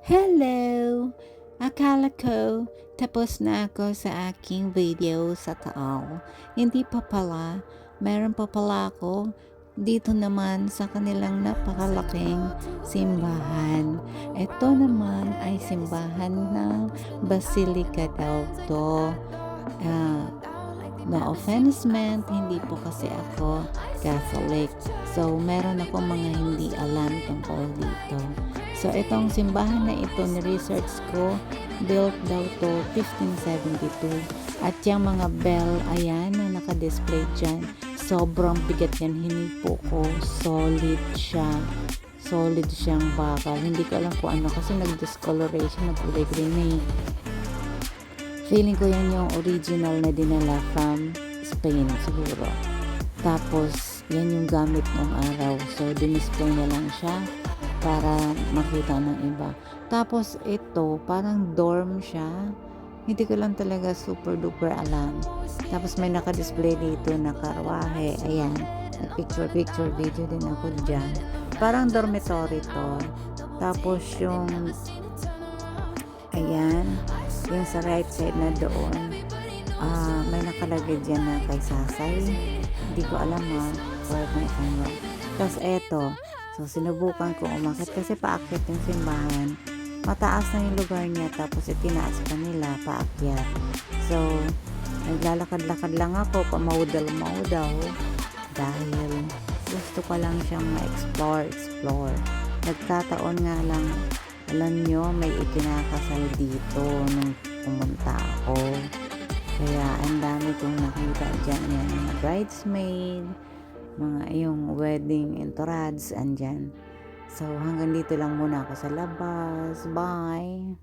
Hello! Akala ko tapos na ako sa aking video sa Taal. Hindi pa pala. Meron pa pala ako dito naman sa kanilang napakalaking simbahan. Ito naman ay simbahan ng Basilica daw to. Ah, no offense meant, hindi po kasi ako Catholic. So, meron ako mga hindi alam tungkol dito. So, itong simbahan na ito, ni-research ko, built daw to 1572. At yung mga bell, ayan, na naka-display dyan, sobrang bigat yan, hinipo ko, solid siya. Solid siyang bakal. Hindi ko alam kung ano kasi nag-discoloration, nag-kulay-gray na eh. Feeling ko yan yung original na dinala from Spain siguro. Tapos, yan yung gamit ng araw. So, dinisplay na lang siya para makita ng iba. Tapos, ito, parang dorm siya. Hindi ko lang talaga super duper alam. Tapos, may naka-display dito na karwahe. Ayan. Picture video din ako dyan. Parang dormitory to. Tapos, yung ayan, yung sa right side na doon, may nakalagay dyan na kay Sasay. Hindi ko alam ha, correct me if I'm wrong. Tapos eto, so sinubukan ko umakit kasi paakyat yung simbahan. Mataas na yung lugar niya, tapos itinaas pa nila paakyat. So, naglalakad-lakad lang ako, pamaudal-maudal dahil gusto ko lang siyang ma-explore. Nagkataon nga lang, alam nyo, may ikinakasal dito nung pumunta ako. Kaya ang dami kong nakita dyan, yan, mga bridesmaid, mga yung wedding entourage, andyan. So hanggang dito lang muna ako sa labas. Bye!